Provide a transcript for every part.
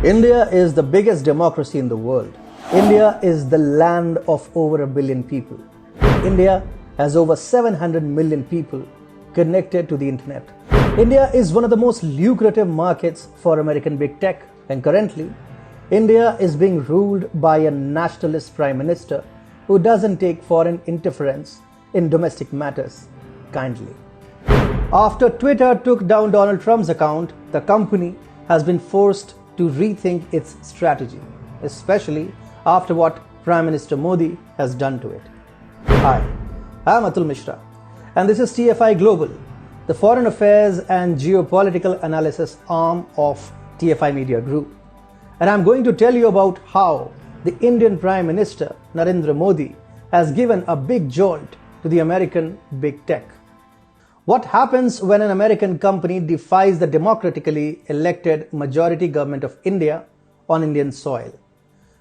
India is the biggest democracy in the world. India is the land of over 1 billion people. India has over 700 million people connected to the internet. India is one of the most lucrative markets for American big tech, and currently, India is being ruled by a nationalist prime minister who doesn't take foreign interference in domestic matters kindly. After Twitter took down Donald Trump's account, the company has been forced to rethink its strategy, especially after what Prime Minister Modi has done to it. Hi, I'm Atul Mishra, and this is TFI Global, the foreign affairs and geopolitical analysis arm of TFI Media Group. And I'm going to tell you about how the Indian Prime Minister Narendra Modi has given a big jolt to the American big tech. What happens when an American company defies the democratically elected majority government of India on Indian soil,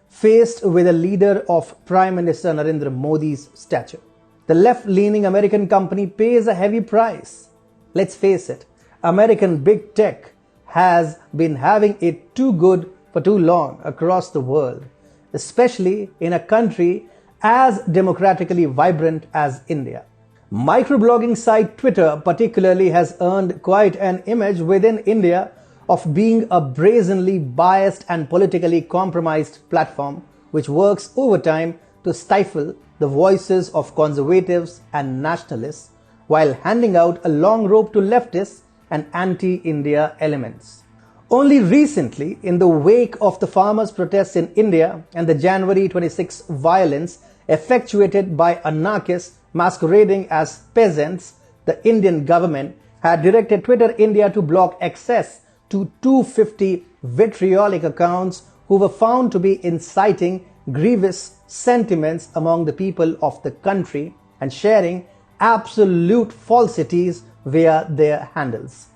faced with a leader of Prime Minister Narendra Modi's stature? The left-leaning American company pays a heavy price. Let's face it, American big tech has been having it too good for too long across the world, especially in a country as democratically vibrant as India. Microblogging site Twitter particularly has earned quite an image within India of being a brazenly biased and politically compromised platform which works overtime to stifle the voices of conservatives and nationalists while handing out a long rope to leftists and anti-India elements. Only recently, in the wake of the farmers' protests in India and the January 26 violence effectuated by anarchists masquerading as peasants, the Indian government had directed Twitter India to block access to 250 vitriolic accounts who were found to be inciting grievous sentiments among the people of the country and sharing absolute falsities via their handles.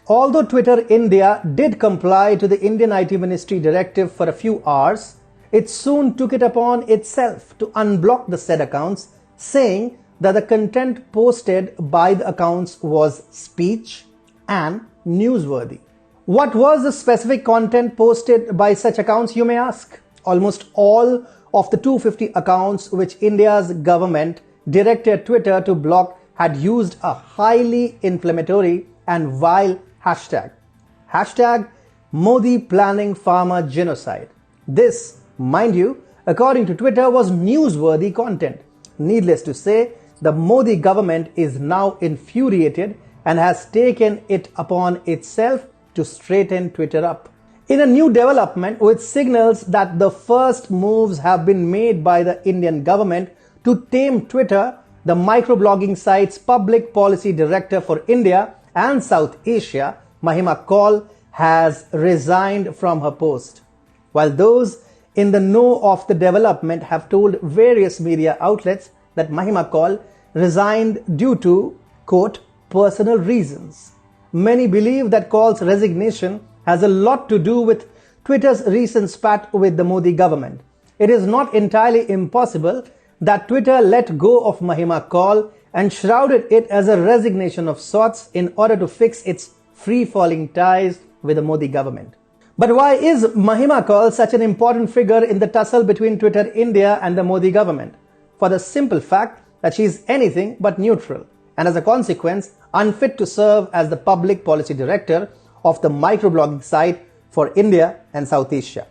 Although Twitter India did comply to the Indian IT Ministry directive for a few hours, it soon took it upon itself to unblock the said accounts, saying that the content posted by the accounts was speech and newsworthy. What was the specific content posted by such accounts, you may ask? Almost all of the 250 accounts which India's government directed Twitter to block had used a highly inflammatory and vile hashtag. Hashtag Modi planning farmer genocide. This, mind you, according to Twitter, was newsworthy content. Needless to say, the Modi government is now infuriated and has taken it upon itself to straighten Twitter up. In a new development which signals that the first moves have been made by the Indian government to tame Twitter, the microblogging site's public policy director for India and South Asia, Mahima Call, has resigned from her post. While those in the know of the development have told various media outlets that Mahima Call resigned due to, quote, personal reasons. Many believe that Call's resignation has a lot to do with Twitter's recent spat with the Modi government. It is not entirely impossible that Twitter let go of Mahima Call and shrouded it as a resignation of sorts in order to fix its free-falling ties with the Modi government. But why is Mahima Call such an important figure in the tussle between Twitter India and the Modi government? For the simple fact that she is anything but neutral, and as a consequence, unfit to serve as the public policy director of the microblogging site for India and South Asia.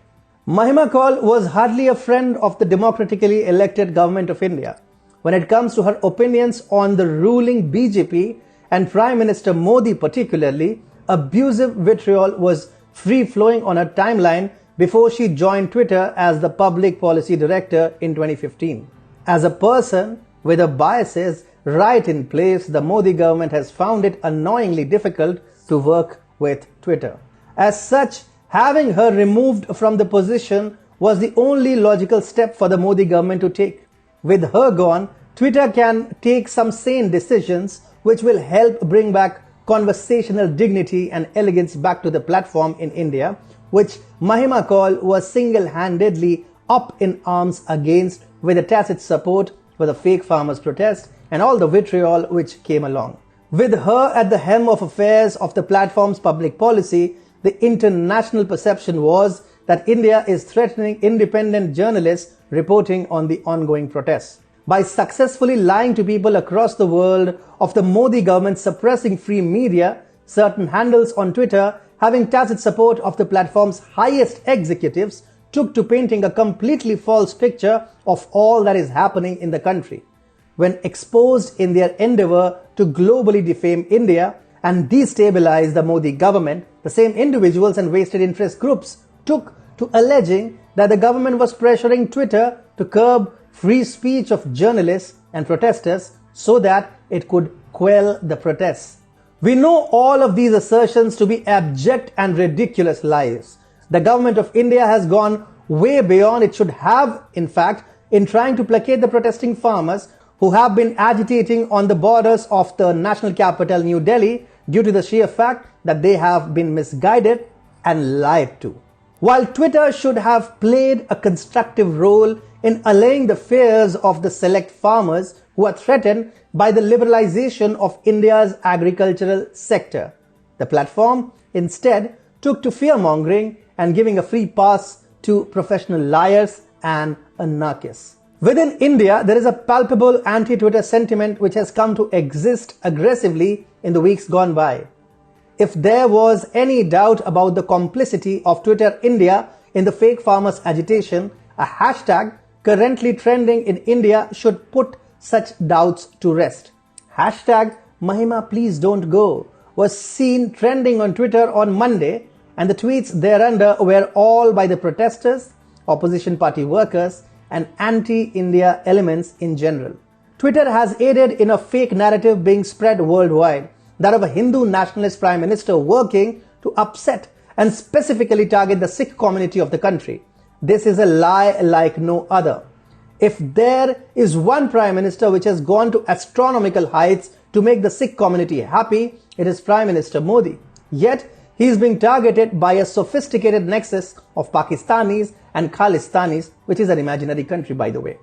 Mahima Call was hardly a friend of the democratically elected government of India. When it comes to her opinions on the ruling BJP and Prime Minister Modi particularly, abusive vitriol was free-flowing on her timeline before she joined Twitter as the public policy director in 2015. As a person with her biases right in place, the Modi government has found it annoyingly difficult to work with Twitter. As such, having her removed from the position was the only logical step for the Modi government to take. With her gone, Twitter can take some sane decisions which will help bring back conversational dignity and elegance back to the platform in India, which Mahima Call was single-handedly up in arms against with a tacit support for the fake farmers' protest and all the vitriol which came along. With her at the helm of affairs of the platform's public policy, the international perception was that India is threatening independent journalists reporting on the ongoing protests. By successfully lying to people across the world of the Modi government suppressing free media, certain handles on Twitter, having tacit support of the platform's highest executives, took to painting a completely false picture of all that is happening in the country. When exposed in their endeavor to globally defame India and destabilize the Modi government, the same individuals and vested interest groups took to alleging that the government was pressuring Twitter to curb free speech of journalists and protesters so that it could quell the protests. We know all of these assertions to be abject and ridiculous lies. The government of India has gone way beyond it should have, in fact, in trying to placate the protesting farmers who have been agitating on the borders of the national capital, New Delhi, due to the sheer fact that they have been misguided and lied to. While Twitter should have played a constructive role in allaying the fears of the select farmers who are threatened by the liberalization of India's agricultural sector, the platform instead took to fear-mongering and giving a free pass to professional liars and anarchists. Within India, there is a palpable anti-Twitter sentiment which has come to exist aggressively in the weeks gone by. If there was any doubt about the complicity of Twitter India in the fake farmers agitation, a hashtag currently trending in India should put such doubts to rest. Hashtag Mahima please don't go was seen trending on Twitter on Monday, and the tweets thereunder were all by the protesters, opposition party workers, and anti-India elements in general. Twitter has aided in a fake narrative being spread worldwide, that of a Hindu nationalist prime minister working to upset and specifically target the Sikh community of the country. This is a lie like no other. If there is one prime minister which has gone to astronomical heights to make the Sikh community happy, it is Prime Minister Modi. Yet, he is being targeted by a sophisticated nexus of Pakistanis and Khalistanis, which is an imaginary country, by the way.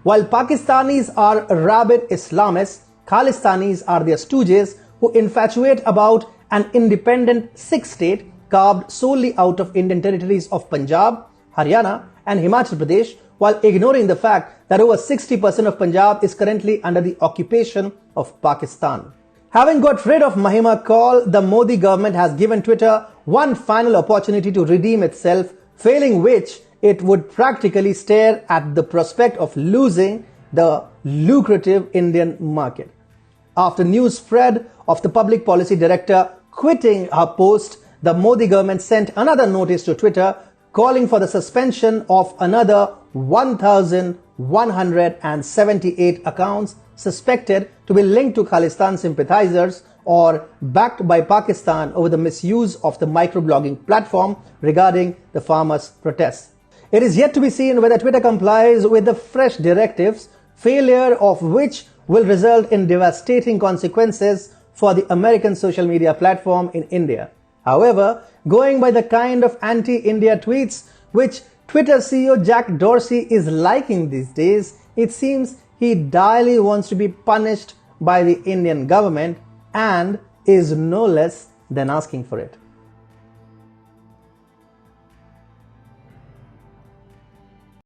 While Pakistanis are rabid Islamists, Khalistanis are their stooges who infatuate about an independent Sikh state carved solely out of Indian territories of Punjab, Haryana and Himachal Pradesh, while ignoring the fact that over 60% of Punjab is currently under the occupation of Pakistan. Having got rid of Mahima Call, the Modi government has given Twitter one final opportunity to redeem itself, failing which it would practically stare at the prospect of losing the lucrative Indian market. After news spread of the public policy director quitting her post, the Modi government sent another notice to Twitter calling for the suspension of another 1,178 accounts suspected to be linked to Khalistan sympathizers or backed by Pakistan over the misuse of the microblogging platform regarding the farmers' protests. It is yet to be seen whether Twitter complies with the fresh directives, failure of which will result in devastating consequences for the American social media platform in India. However, going by the kind of anti-India tweets which Twitter CEO Jack Dorsey is liking these days, it seems he direly wants to be punished by the Indian government and is no less than asking for it.